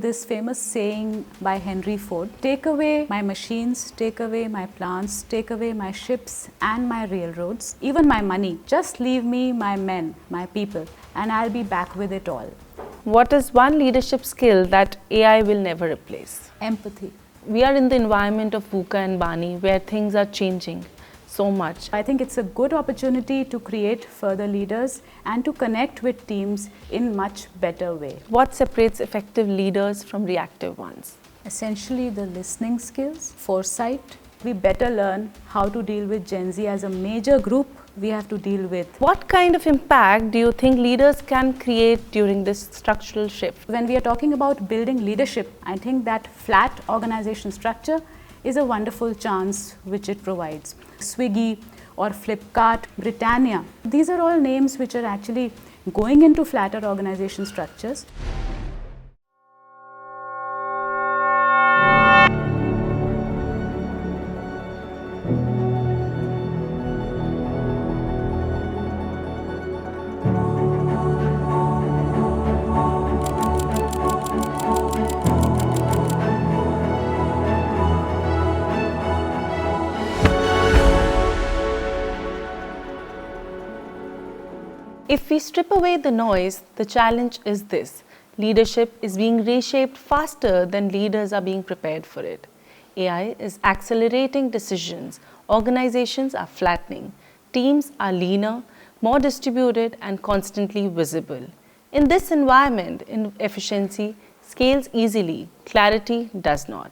this famous saying by Henry Ford, take away my machines, take away my plants, take away my ships and my railroads, even my money. Just leave me my men, my people, and I'll be back with it all. What is one leadership skill that AI will never replace? Empathy. We are in the environment of VUCA and Bani where things are changing so much. I think it's a good opportunity to create further leaders and to connect with teams in much better way. What separates effective leaders from reactive ones? Essentially the listening skills, foresight. We better learn how to deal with Gen Z as a major group we have to deal with. What kind of impact do you think leaders can create during this structural shift? When we are talking about building leadership, I think that flat organization structure is a wonderful chance which it provides. Swiggy or Flipkart, Britannia, these are all names which are actually going into flatter organization structures. If we strip away the noise, the challenge is this: leadership is being reshaped faster than leaders are being prepared for it. AI is accelerating decisions, organizations are flattening, teams are leaner, more distributed and constantly visible. In this environment, efficiency scales easily, clarity does not.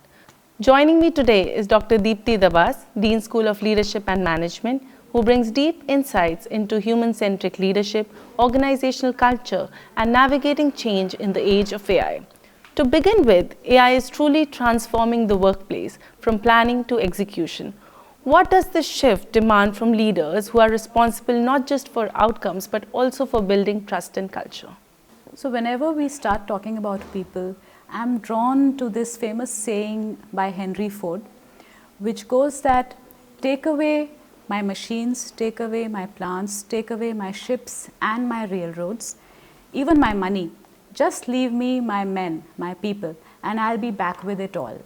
Joining me today is Dr. Deepti Dabas, Dean School of Leadership and Management, who brings deep insights into human-centric leadership, organizational culture, and navigating change in the age of AI. To begin with, AI is truly transforming the workplace from planning to execution. What does this shift demand from leaders who are responsible not just for outcomes, but also for building trust and culture? So whenever we start talking about people, I'm drawn to this famous saying by Henry Ford, which goes that take away my machines, take away my plants, take away my ships and my railroads, even my money. Just leave me my men, my people, and I'll be back with it all.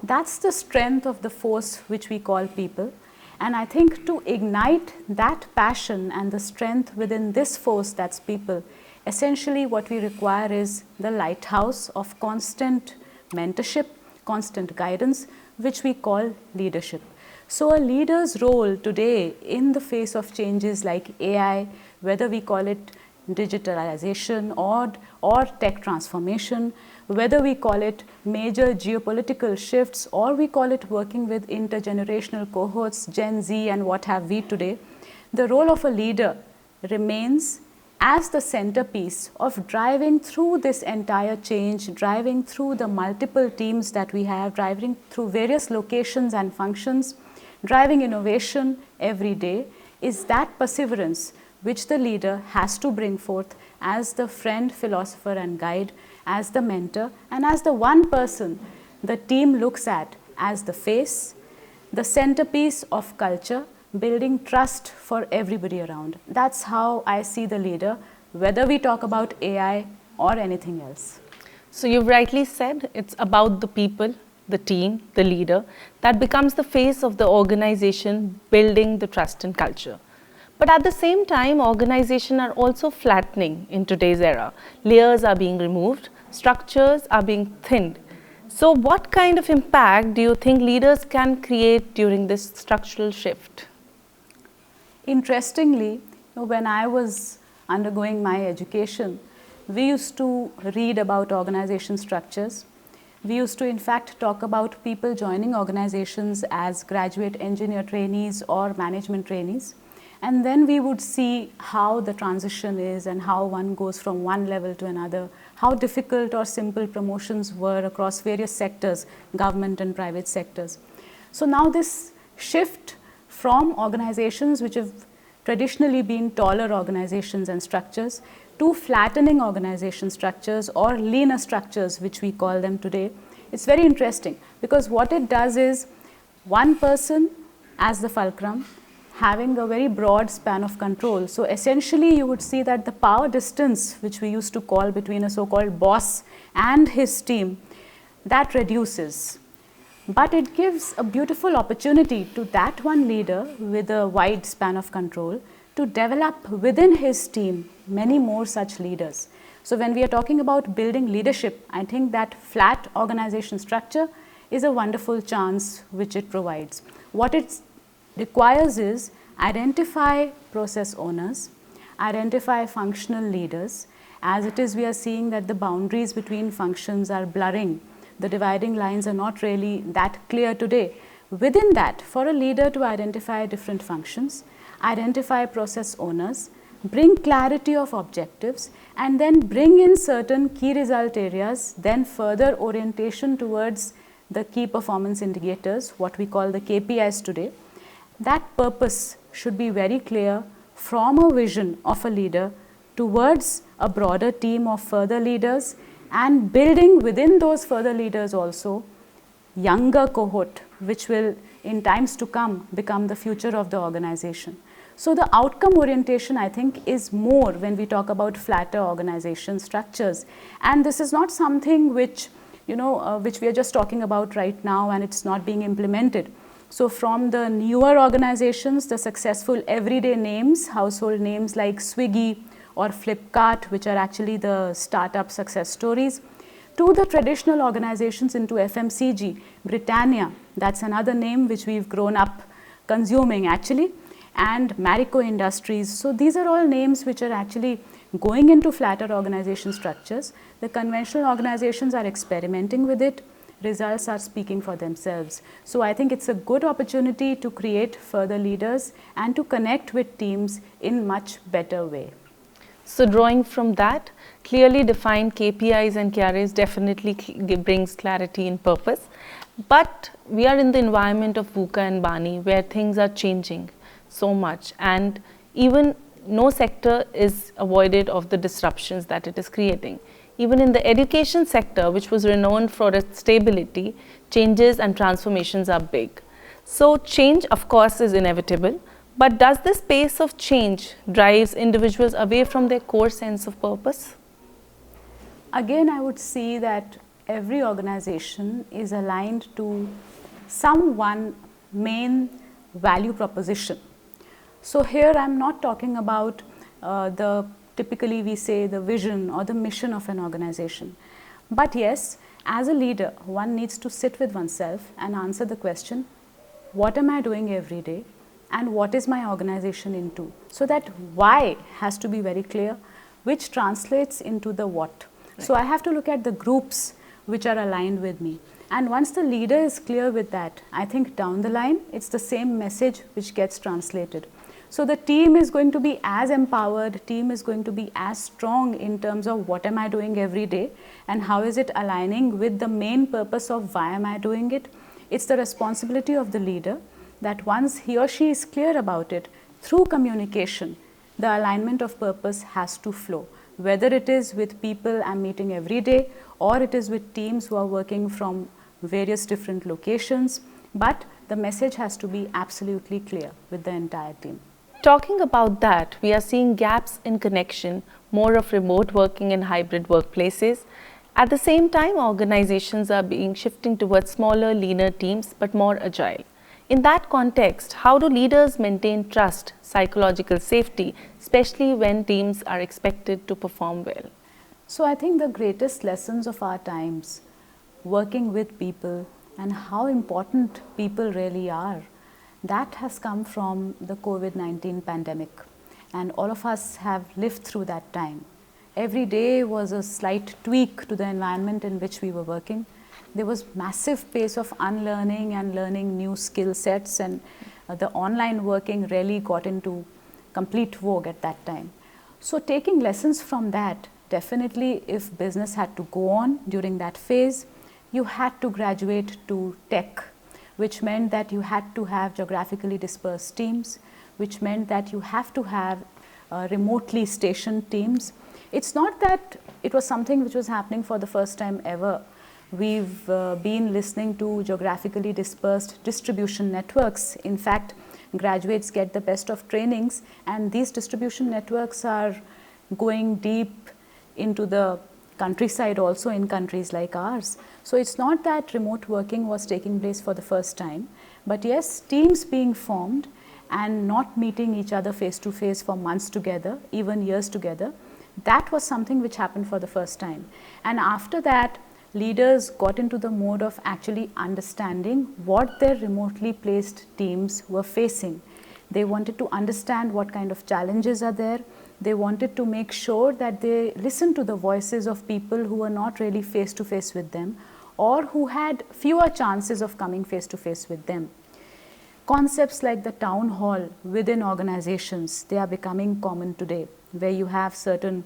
That's the strength of the force which we call people. And I think to ignite that passion and the strength within this force that's people, essentially what we require is the lighthouse of constant mentorship, constant guidance, which we call leadership. So a leader's role today in the face of changes like AI, whether we call it digitalization or tech transformation, whether we call it major geopolitical shifts or we call it working with intergenerational cohorts, Gen Z and what have we today, the role of a leader remains as the centerpiece of driving through this entire change, driving through the multiple teams that we have, driving through various locations and functions, driving innovation every day, is that perseverance which the leader has to bring forth as the friend, philosopher and guide, as the mentor and as the one person the team looks at as the face, the centerpiece of culture, building trust for everybody around. That's how I see the leader, whether we talk about AI or anything else. So you've rightly said it's about the people, the team, the leader, that becomes the face of the organization, building the trust and culture. But at the same time, organizations are also flattening in today's era. Layers are being removed, structures are being thinned. So what kind of impact do you think leaders can create during this structural shift? Interestingly, when I was undergoing my education, we used to read about organization structures. We used to in fact talk about people joining organizations as graduate engineer trainees or management trainees. And then we would see how the transition is and how one goes from one level to another, how difficult or simple promotions were across various sectors, government and private sectors. So now this shift from organizations which have traditionally been taller organizations and structures to flattening organization structures or leaner structures, which we call them today, it's very interesting because what it does is one person as the fulcrum having a very broad span of control. So essentially you would see that the power distance which we used to call between a so-called boss and his team that reduces. But it gives a beautiful opportunity to that one leader with a wide span of control to develop within his team many more such leaders. So when we are talking about building leadership, I think that flat organization structure is a wonderful chance which it provides. What it requires is identify process owners, identify functional leaders. As it is, we are seeing that the boundaries between functions are blurring. The dividing lines are not really that clear today. Within that, for a leader to identify different functions, identify process owners, bring clarity of objectives, and then bring in certain key result areas, then further orientation towards the key performance indicators, what we call the KPIs today. That purpose should be very clear from a vision of a leader towards a broader team of further leaders, and building within those further leaders also younger cohort, which will in times to come become the future of the organization. So the outcome orientation, I think, is more when we talk about flatter organization structures. And this is not something which, which we are just talking about right now and it's not being implemented. So from the newer organizations, the successful everyday names, household names like Swiggy or Flipkart, which are actually the startup success stories, to the traditional organizations into FMCG, Britannia, that's another name which we've grown up consuming actually, and Marico Industries. So these are all names which are actually going into flatter organization structures. The conventional organizations are experimenting with it. Results are speaking for themselves. So I think it's a good opportunity to create further leaders and to connect with teams in much better way. So drawing from that, clearly defined KPIs and KRAs definitely brings clarity and purpose. But we are in the environment of VUCA and BANI where things are changing so much, and even no sector is avoided of the disruptions that it is creating. Even in the education sector, which was renowned for its stability, changes and transformations are big. So change, of course, is inevitable. But does this pace of change drives individuals away from their core sense of purpose? Again, I would see that every organization is aligned to some one main value proposition. So here I'm not talking about typically we say the vision or the mission of an organization. But yes, as a leader, one needs to sit with oneself and answer the question, what am I doing every day? And what is my organization into? So that why has to be very clear, which translates into the what. Right. So I have to look at the groups which are aligned with me. And once the leader is clear with that, I think down the line, it's the same message which gets translated. So the team is going to be as empowered, team is going to be as strong in terms of what am I doing every day and how is it aligning with the main purpose of why am I doing it. It's the responsibility of the leader that once he or she is clear about it, through communication, the alignment of purpose has to flow. Whether it is with people I'm meeting every day or it is with teams who are working from various different locations, but the message has to be absolutely clear with the entire team. Talking about that, we are seeing gaps in connection, more of remote working and hybrid workplaces. At the same time, organizations are shifting towards smaller, leaner teams, but more agile. In that context, how do leaders maintain trust, psychological safety, especially when teams are expected to perform well? So I think the greatest lessons of our times, working with people and how important people really are, that has come from the COVID-19 pandemic, and all of us have lived through that time. Every day was a slight tweak to the environment in which we were working. There was massive pace of unlearning and learning new skill sets, and the online working really got into complete vogue at that time. So taking lessons from that, definitely if business had to go on during that phase, you had to graduate to tech, which meant that you had to have geographically dispersed teams, which meant that you have to have remotely stationed teams. It's not that it was something which was happening for the first time ever. We've been listening to geographically dispersed distribution networks. In fact, graduates get the best of trainings, and these distribution networks are going deep into the countryside also in countries like ours. So it's not that remote working was taking place for the first time, but yes, teams being formed and not meeting each other face to face for months together, even years together, that was something which happened for the first time. And after that, leaders got into the mode of actually understanding what their remotely placed teams were facing. They wanted to understand what kind of challenges are there. They wanted to make sure that they listen to the voices of people who were not really face to face with them, or who had fewer chances of coming face to face with them. Concepts like the town hall within organizations, they are becoming common today, where you have certain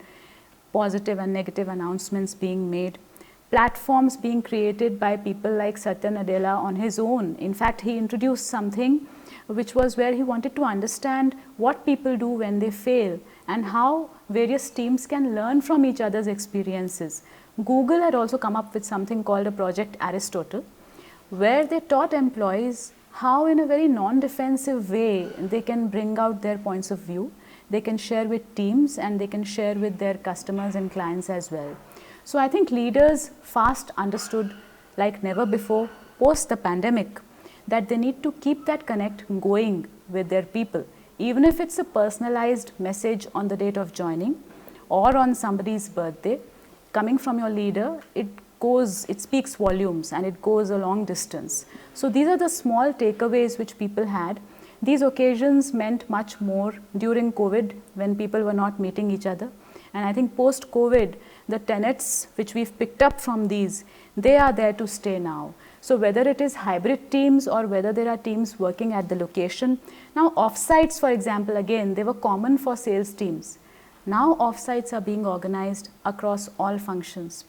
positive and negative announcements being made, platforms being created by people like Satya Nadella on his own. In fact, he introduced something which was where he wanted to understand what people do when they fail and how various teams can learn from each other's experiences. Google had also come up with something called a Project Aristotle, where they taught employees how in a very non-defensive way they can bring out their points of view, they can share with teams, and they can share with their customers and clients as well. So I think leaders fast understood, like never before, post the pandemic, that they need to keep that connect going with their people. Even if it's a personalized message on the date of joining or on somebody's birthday, coming from your leader, it speaks volumes and it goes a long distance. So these are the small takeaways which people had. These occasions meant much more during COVID when people were not meeting each other. And I think post-COVID, the tenets which we've picked up from these, they are there to stay now. So whether it is hybrid teams or whether there are teams working at the location. Now offsites, for example, again, they were common for sales teams. Now offsites are being organized across all functions,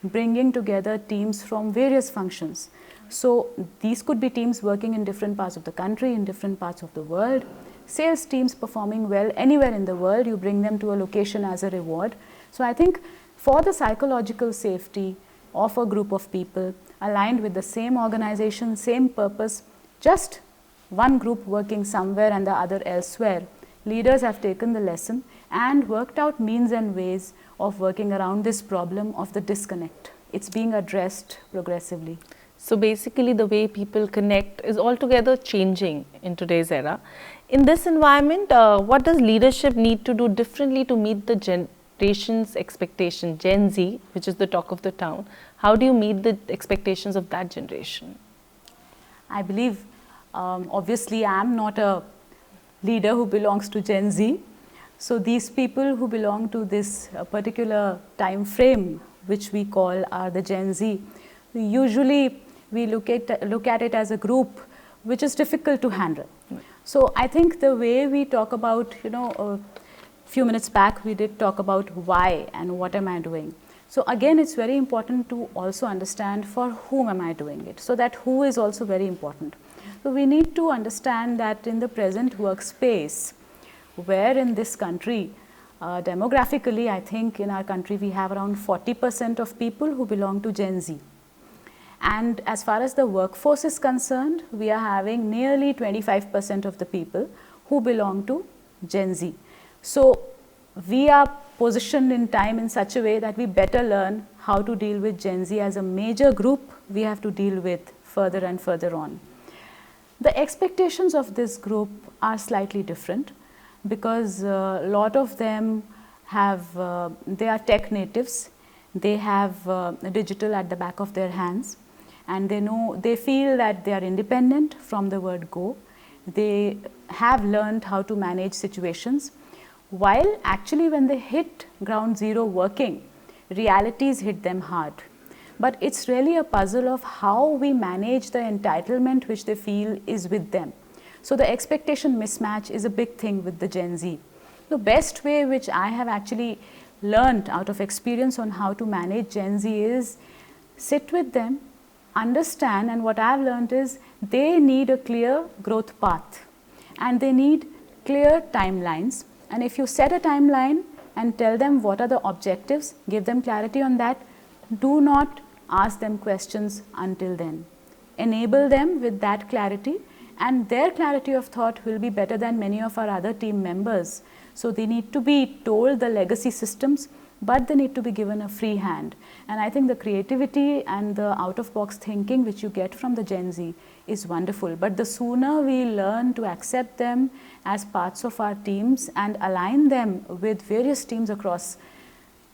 bringing together teams from various functions. So these could be teams working in different parts of the country, in different parts of the world. Sales teams performing well anywhere in the world, you bring them to a location as a reward. So I think for the psychological safety of a group of people aligned with the same organization, same purpose, just one group working somewhere and the other elsewhere, leaders have taken the lesson and worked out means and ways of working around this problem of the disconnect. It's being addressed progressively. So basically the way people connect is altogether changing in today's era. In this environment, what does leadership need to do differently to meet the generation's expectation, Gen Z, which is the talk of the town? How do you meet the expectations of that generation? I believe, obviously I am not a leader who belongs to Gen Z. So these people who belong to this particular time frame, which we call are the Gen Z, usually we look at it as a group which is difficult to handle. So I think the way we talk about, a few minutes back we did talk about why and what am I doing. So again, it's very important to also understand for whom am I doing it. So that who is also very important. So we need to understand that in the present workspace, where in this country, demographically, I think in our country we have around 40% of people who belong to Gen Z. And as far as the workforce is concerned, we are having nearly 25% of the people who belong to Gen Z. So we are positioned in time in such a way that we better learn how to deal with Gen Z as a major group we have to deal with further and further on. The expectations of this group are slightly different because a lot of them they are tech natives, they have digital at the back of their hands, and they feel that they are independent from the word go. They have learned how to manage situations, while actually when they hit ground zero working, realities hit them hard. But it's really a puzzle of how we manage the entitlement which they feel is with them. So the expectation mismatch is a big thing with the Gen Z. The best way which I have actually learned out of experience on how to manage Gen Z is sit with them, understand, and what I've learned is they need a clear growth path and they need clear timelines. And if you set a timeline and tell them what are the objectives, give them clarity on that, do not ask them questions until then. Enable them with that clarity, and their clarity of thought will be better than many of our other team members. So they need to be told the legacy systems, but they need to be given a free hand. And I think the creativity and the out-of-box thinking which you get from the Gen Z is wonderful. But the sooner we learn to accept them as parts of our teams and align them with various teams across,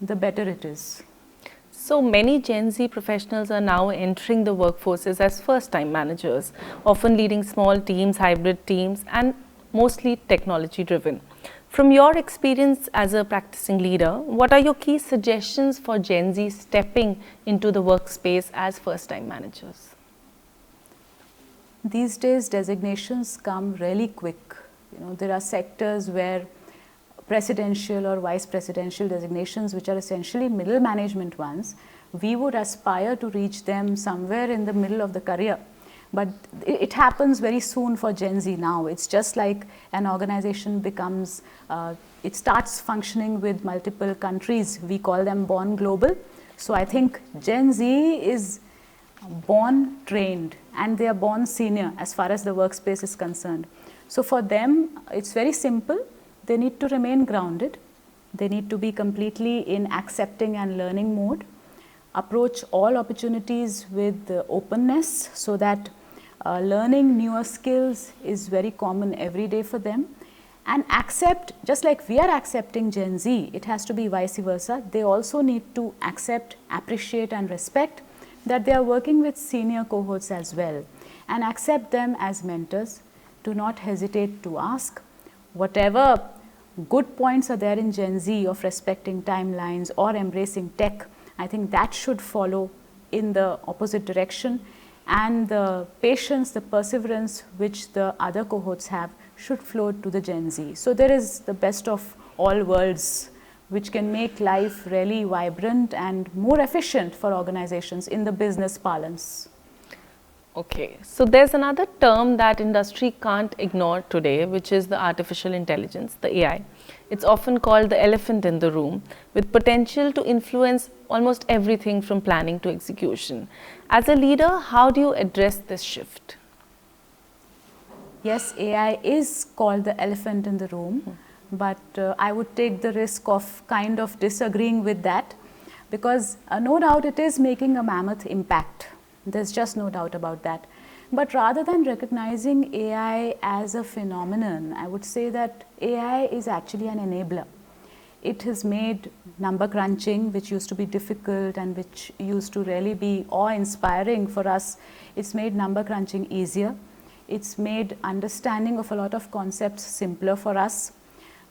the better it is. So many Gen Z professionals are now entering the workforces as first-time managers, often leading small teams, hybrid teams, and mostly technology-driven. From your experience as a practicing leader, what are your key suggestions for Gen Z stepping into the workspace as first-time managers? These days, designations come really quick. There are sectors where presidential or vice presidential designations, which are essentially middle management ones, we would aspire to reach them somewhere in the middle of the career. But it happens very soon for Gen Z now. It's just like an organization becomes, it starts functioning with multiple countries. We call them born global. So I think Gen Z is born trained and they are born senior as far as the workspace is concerned. So for them, it's very simple. They need to remain grounded. They need to be completely in accepting and learning mode. Approach all opportunities with openness so that learning newer skills is very common every day for them. And accept, just like we are accepting Gen Z, it has to be vice versa. They also need to accept, appreciate and respect that they are working with senior cohorts as well. And accept them as mentors. Do not hesitate to ask. Whatever good points are there in Gen Z of respecting timelines or embracing tech, I think that should follow in the opposite direction. And the patience, the perseverance which the other cohorts have should flow to the Gen Z. So there is the best of all worlds which can make life really vibrant and more efficient for organizations in the business parlance. Okay, so there's another term that industry can't ignore today, which is the artificial intelligence, the AI. It's often called the elephant in the room, with potential to influence almost everything from planning to execution. As a leader, how do you address this shift? Yes, AI is called the elephant in the room, but I would take the risk of kind of disagreeing with that, because no doubt it is making a mammoth impact. There's just no doubt about that. But rather than recognizing AI as a phenomenon, I would say that AI is actually an enabler. It has made number crunching, which used to be difficult and which used to really be awe-inspiring for us. It's made number crunching easier. It's made understanding of a lot of concepts simpler for us.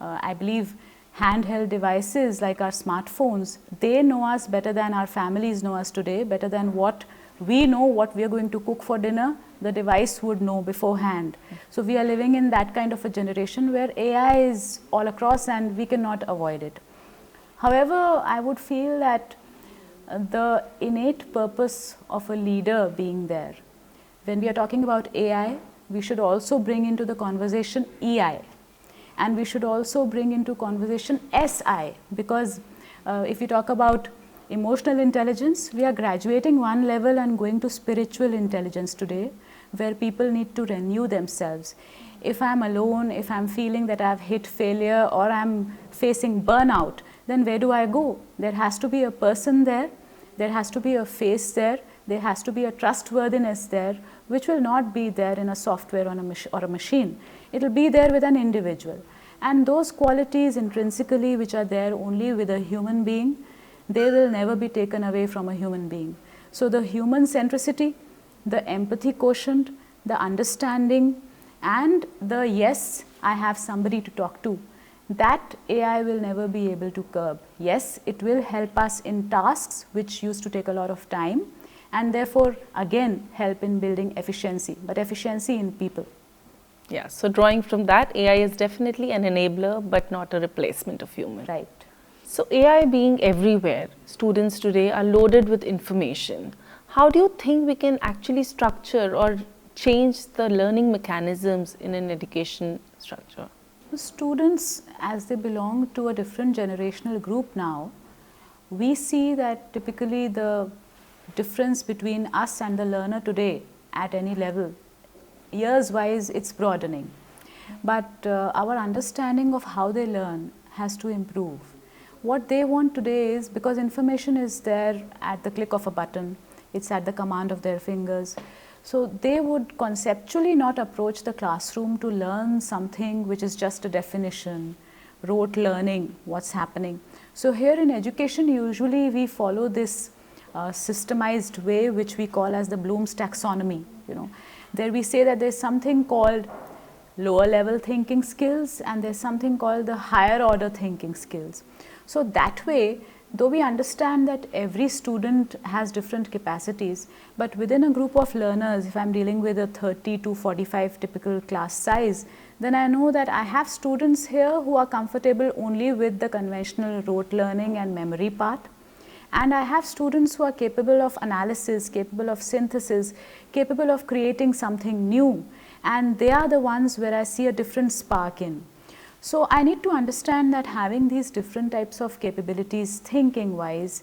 I believe handheld devices like our smartphones, they know us better than our families know us today, better than what we know what we are going to cook for dinner, the device would know beforehand. So we are living in that kind of a generation where AI is all across and we cannot avoid it. However, I would feel that the innate purpose of a leader being there, when we are talking about AI, we should also bring into the conversation EI, and we should also bring into conversation SI, because if you talk about emotional intelligence, we are graduating one level and going to spiritual intelligence today, where people need to renew themselves. If I'm alone, if I'm feeling that I've hit failure or I'm facing burnout, then where do I go? There has to be a person there, there has to be a face there, there has to be a trustworthiness there, which will not be there in a software or a machine. It will be there with an individual. And those qualities intrinsically which are there only with a human being, they will never be taken away from a human being. So the human centricity, the empathy quotient, the understanding, and the yes, I have somebody to talk to, that AI will never be able to curb. Yes, it will help us in tasks which used to take a lot of time, and therefore again help in building efficiency, but efficiency in people. Yeah, so drawing from that, AI is definitely an enabler but not a replacement of human. Right. So AI being everywhere, students today are loaded with information. How do you think we can actually structure or change the learning mechanisms in an education structure? Students, as they belong to a different generational group now, we see that typically the difference between us and the learner today at any level, years wise, it's broadening. But our understanding of how they learn has to improve. what they want today is, because information is there at the click of a button, it's at the command of their fingers. So they would conceptually not approach the classroom to learn something which is just a definition, rote learning, what's happening. So here in education, usually we follow this systemized way, which we call as the Bloom's taxonomy. There we say that there's something called lower level thinking skills and there's something called the higher order thinking skills. So that way, though we understand that every student has different capacities, but within a group of learners, if I'm dealing with a 30 to 45 typical class size, then I know that I have students here who are comfortable only with the conventional rote learning and memory part. And I have students who are capable of analysis, capable of synthesis, capable of creating something new. And they are the ones where I see a different spark in. So I need to understand that having these different types of capabilities thinking wise,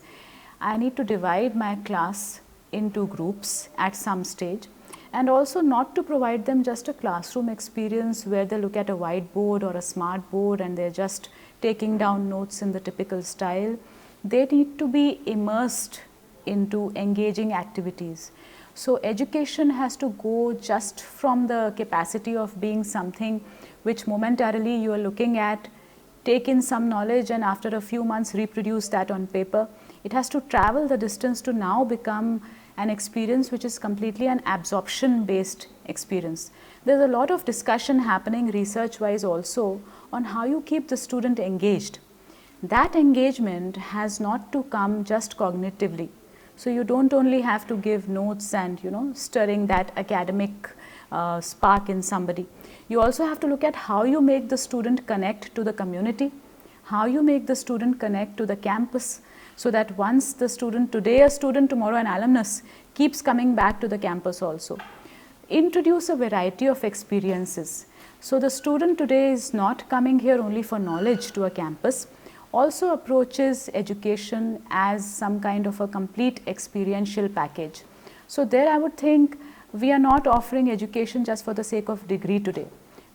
I need to divide my class into groups at some stage, and also not to provide them just a classroom experience where they look at a whiteboard or a smart board and they're just taking down notes in the typical style. They need to be immersed into engaging activities. So education has to go just from the capacity of being something which momentarily you are looking at, take in some knowledge and after a few months reproduce that on paper. It has to travel the distance to now become an experience which is completely an absorption based experience. There's a lot of discussion happening research wise also on how you keep the student engaged. That engagement has not to come just cognitively. So you don't only have to give notes and stirring that academic spark in somebody. You also have to look at how you make the student connect to the community, how you make the student connect to the campus, so that once the student, today a student, tomorrow an alumnus, keeps coming back to the campus also. Introduce a variety of experiences. So the student today is not coming here only for knowledge to a campus, also approaches education as some kind of a complete experiential package. So there I would think we are not offering education just for the sake of degree today.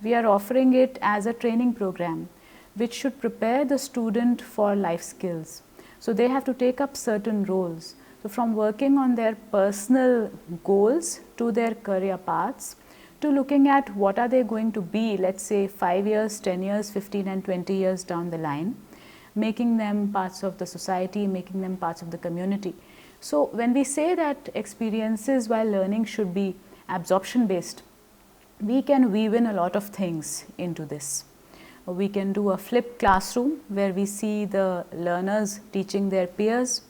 We are offering it as a training program which should prepare the student for life skills. So they have to take up certain roles. So from working on their personal goals to their career paths, to looking at what are they going to be, let's say 5 years, 10 years, 15 and 20 years down the line, making them parts of the society, making them parts of the community. So when we say that experiences while learning should be absorption based, we can weave in a lot of things into this. We can do a flipped classroom where we see the learners teaching their peers.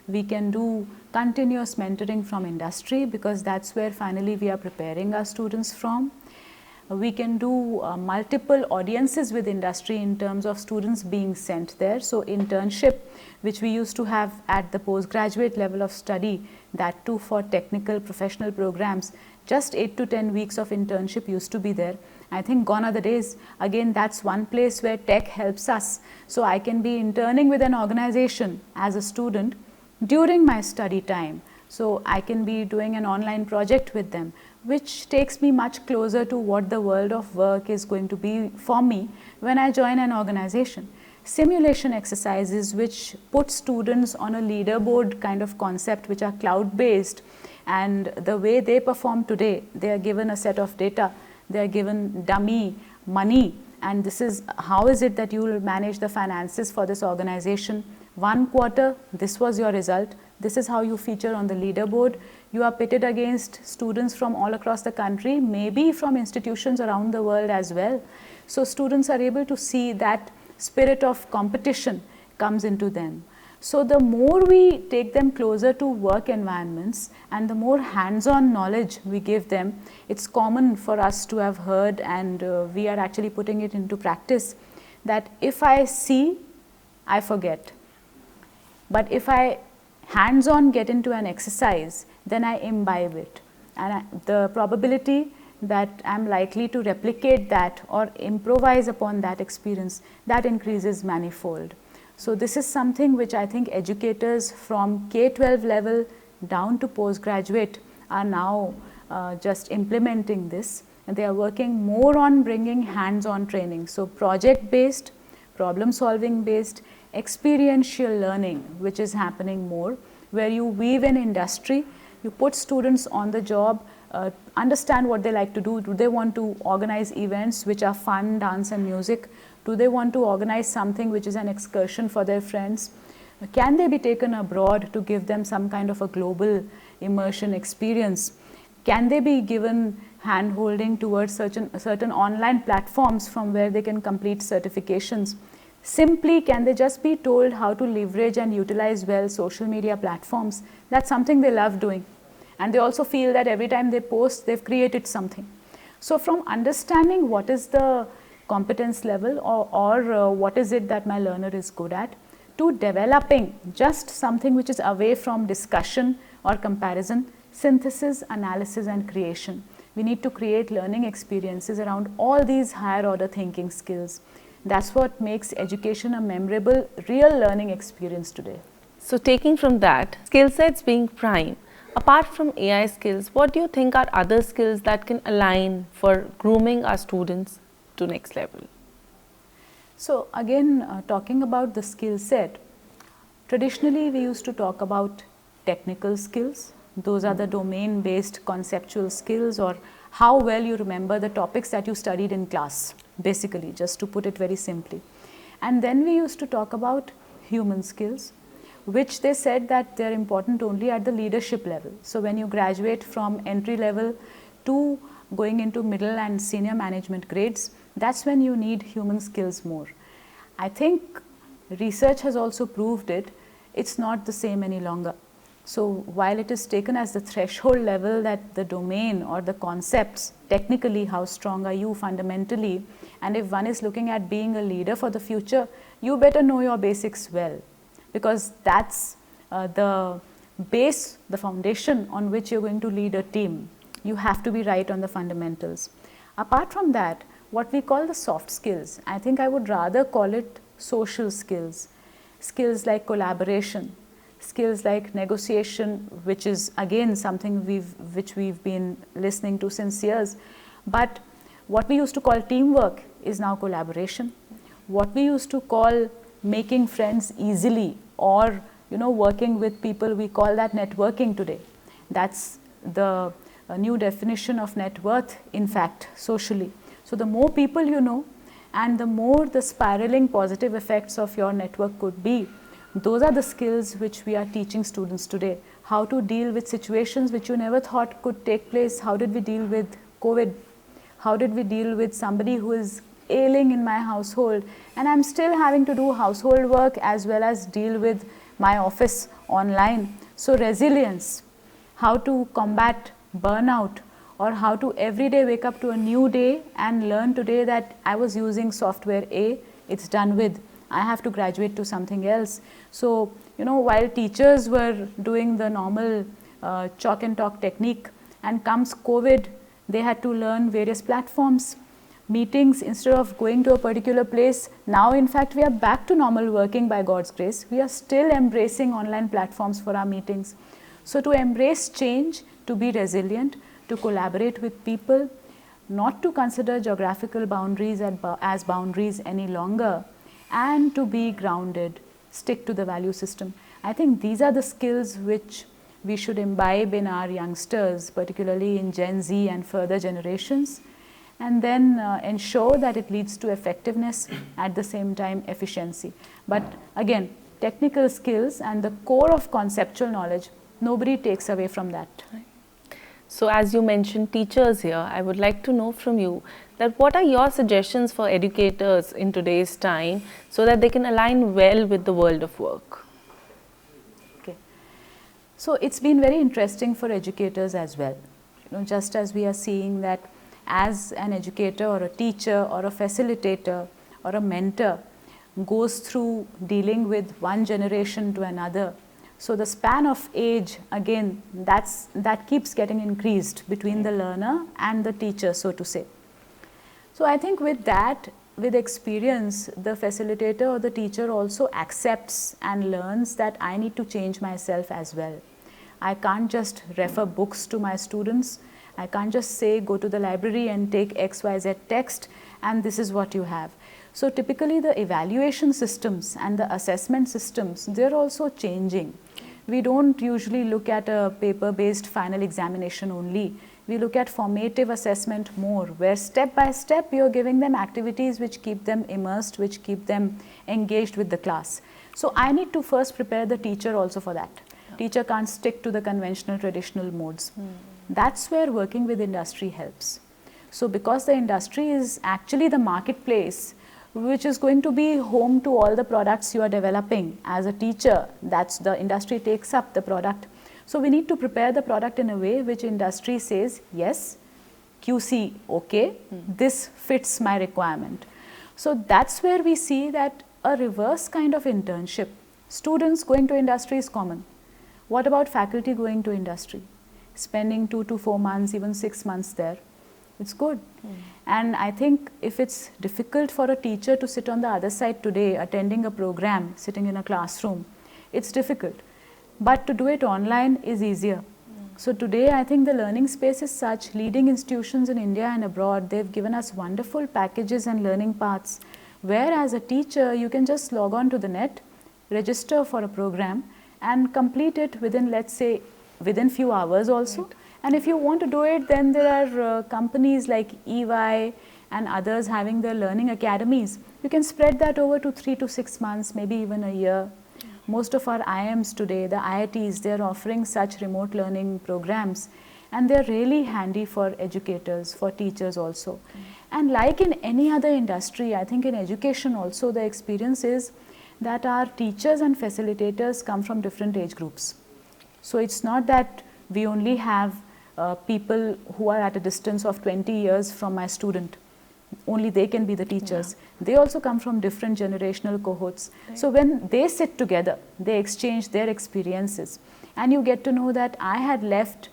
We can do continuous mentoring from industry, because that's where finally we are preparing our students from. We can do multiple audiences with industry in terms of students being sent there. So internship, which we used to have at the postgraduate level of study, that too for technical professional programs, just 8 to 10 weeks of internship used to be there. I think gone are the days. Again, that's one place where tech helps us. So I can be interning with an organization as a student during my study time. So I can be doing an online project with them, which takes me much closer to what the world of work is going to be for me when I join an organization. Simulation exercises which put students on a leaderboard kind of concept, which are cloud based, and the way they perform today, they are given a set of data, they are given dummy money, and this is how is it that you will manage the finances for this organization. 1 quarter, this was your result, this is how you feature on the leaderboard. You are pitted against students from all across the country, maybe from institutions around the world as well. So students are able to see that spirit of competition comes into them. So the more we take them closer to work environments and the more hands-on knowledge we give them, it's common for us to have heard, and we are actually putting it into practice, that if I see, I forget. But if I hands-on get into an exercise, then I imbibe it. And the probability that I'm likely to replicate that or improvise upon that experience, that increases manifold. So this is something which I think educators from K-12 level down to postgraduate are now just implementing this, and they are working more on bringing hands-on training. So project based, problem solving based, experiential learning, which is happening more, where you weave in industry, you put students on the job, understand what they like to do. Do they want to organize events which are fun, dance and music? Do they want to organize something which is an excursion for their friends? Can they be taken abroad to give them some kind of a global immersion experience? Can they be given hand-holding towards certain online platforms from where they can complete certifications? Simply, can they just be told how to leverage and utilize well social media platforms? That's something they love doing. And they also feel that every time they post, they've created something. So from understanding what is the competence level or what is it that my learner is good at, to developing just something which is away from discussion or comparison, synthesis, analysis and creation. We need to create learning experiences around all these higher order thinking skills. That's what makes education a memorable, real learning experience today. So taking from that, skill sets being prime, apart from AI skills, what do you think are other skills that can align for grooming our students to next level? So again, talking about the skill set, traditionally we used to talk about technical skills. Those are the domain-based conceptual skills, or how well you remember the topics that you studied in class, basically, just to put it very simply. And then we used to talk about human skills, which they said that they're important only at the leadership level. So when you graduate from entry level to going into middle and senior management grades, that's when you need human skills more. I think research has also proved it, it's not the same any longer. So while it is taken as the threshold level that the domain or the concepts, technically how strong are you fundamentally, and if one is looking at being a leader for the future, you better know your basics well, because that's the base, the foundation on which you're going to lead a team. You have to be right on the fundamentals. Apart from that, what we call the soft skills, I think I would rather call it social skills. Skills like collaboration, skills like negotiation, which is again something which we've been listening to since years. But what we used to call teamwork is now collaboration. What we used to call making friends easily or working with people, we call that networking today. That's the new definition of net worth, in fact, socially. So the more people you know and the more the spiraling positive effects of your network could be, those are the skills which we are teaching students today. How to deal with situations which you never thought could take place. How did we deal with COVID? How did we deal with somebody who is ailing in my household and I'm still having to do household work as well as deal with my office online? So resilience, how to combat burnout, or how to every day wake up to a new day and learn today that I was using software A, it's done with, I have to graduate to something else. So, while teachers were doing the normal chalk and talk technique, and comes COVID, they had to learn various platforms, meetings, instead of going to a particular place. Now, in fact, we are back to normal working by God's grace. We are still embracing online platforms for our meetings. So to embrace change, to be resilient, to collaborate with people, not to consider geographical boundaries as boundaries any longer, and to be grounded, stick to the value system. I think these are the skills which we should imbibe in our youngsters, particularly in Gen Z and further generations, and then ensure that it leads to effectiveness, at the same time efficiency. But again, technical skills and the core of conceptual knowledge, nobody takes away from that. So as you mentioned teachers here, I would like to know from you that what are your suggestions for educators in today's time so that they can align well with the world of work? Okay. So it's been very interesting for educators as well. Just as we are seeing that as an educator or a teacher or a facilitator or a mentor goes through dealing with one generation to another, so the span of age, again, that keeps getting increased between the learner and the teacher, so to say. So I think with that, with experience, the facilitator or the teacher also accepts and learns that I need to change myself as well. I can't just refer books to my students. I can't just say go to the library and take XYZ text and this is what you have. So typically the evaluation systems and the assessment systems, they're also changing. We don't usually look at a paper-based final examination only. We look at formative assessment more, where step by step you're giving them activities which keep them immersed, which keep them engaged with the class. So I need to first prepare the teacher also for that. Teacher can't stick to the conventional traditional modes. That's where working with industry helps. So because the industry is actually the marketplace which is going to be home to all the products you are developing as a teacher, that's the industry takes up the product. So we need to prepare the product in a way which industry says, yes, QC, okay, this fits my requirement. So that's where we see that a reverse kind of internship. Students going to industry is common. What about faculty going to industry? Spending 2 to 4 months, even 6 months there. It's good. And I think if it's difficult for a teacher to sit on the other side today, attending a program, sitting in a classroom, it's difficult. But to do it online is easier. So today I think the learning space is such, leading institutions in India and abroad, they've given us wonderful packages and learning paths, where as a teacher you can just log on to the net, register for a program and complete it within, let's say, within few hours also. Right. And if you want to do it, then there are companies like EY and others having their learning academies. You can spread that over to 3 to 6 months, maybe even a year. Most of our IIMs today, the IITs, they're offering such remote learning programs, and they're really handy for educators, for teachers also. And like in any other industry, I think in education also the experience is that our teachers and facilitators come from different age groups. So it's not that we only have people who are at a distance of 20 years from my student. Only they can be the teachers. Yeah. They also come from different generational cohorts. Right. So when they sit together, they exchange their experiences, and you get to know that I had left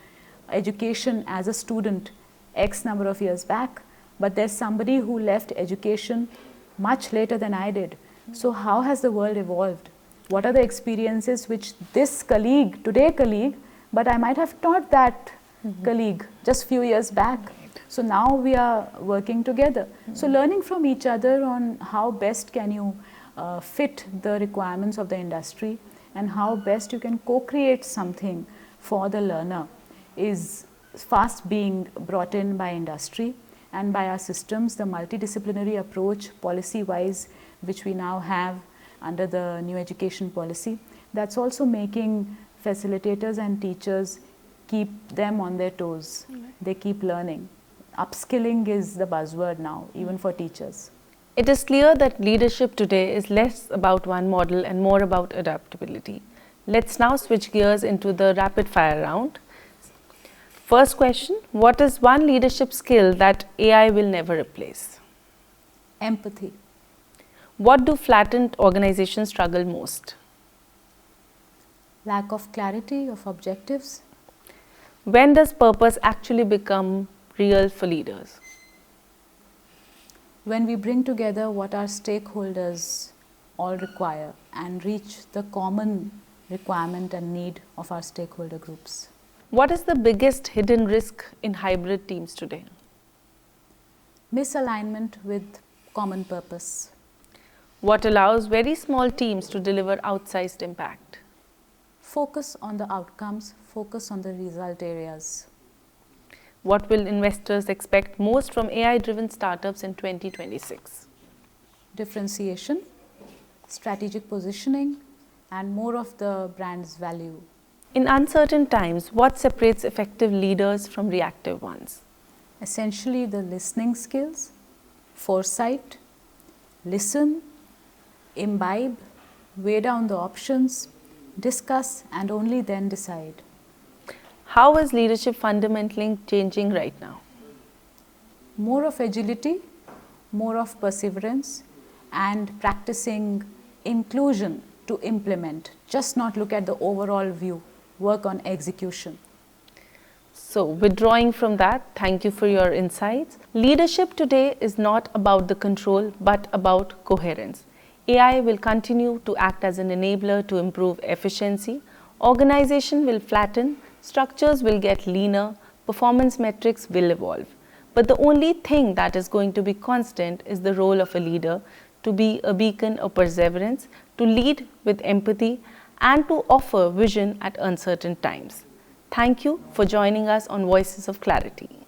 education as a student X number of years back, but there's somebody who left education much later than I did. So how has the world evolved? What are the experiences which this colleague, today colleague, but I might have taught that colleague just few years back. So now we are working together. So learning from each other on how best can you fit the requirements of the industry and how best you can co-create something for the learner is fast being brought in by industry and by our systems, the multidisciplinary approach policy-wise which we now have under the new education policy. That's also making facilitators and teachers keep them on their toes. They keep learning. Upskilling is the buzzword now, even for teachers. It is clear that leadership today is less about one model and more about adaptability. Let's now switch gears into the rapid fire round. First question, what is one leadership skill that AI will never replace? Empathy. What do flattened organizations struggle most? Lack of clarity of objectives. When does purpose actually become real for leaders? When we bring together what our stakeholders all require and reach the common requirement and need of our stakeholder groups. What is the biggest hidden risk in hybrid teams today? Misalignment with common purpose. What allows very small teams to deliver outsized impact? Focus on the outcomes, focus on the result areas. What will investors expect most from AI-driven startups in 2026? Differentiation, strategic positioning, and more of the brand's value. In uncertain times, what separates effective leaders from reactive ones? Essentially the listening skills, foresight, listen, imbibe, weigh down the options, discuss, and only then decide. How is leadership fundamentally changing right now? More of agility, more of perseverance, and practicing inclusion to implement. Just not look at the overall view, work on execution. So, withdrawing from that, thank you for your insights. Leadership today is not about the control, but about coherence. AI will continue to act as an enabler to improve efficiency. Organization will flatten, structures will get leaner, performance metrics will evolve. But the only thing that is going to be constant is the role of a leader to be a beacon of perseverance, to lead with empathy, and to offer vision at uncertain times. Thank you for joining us on Voices of Clarity.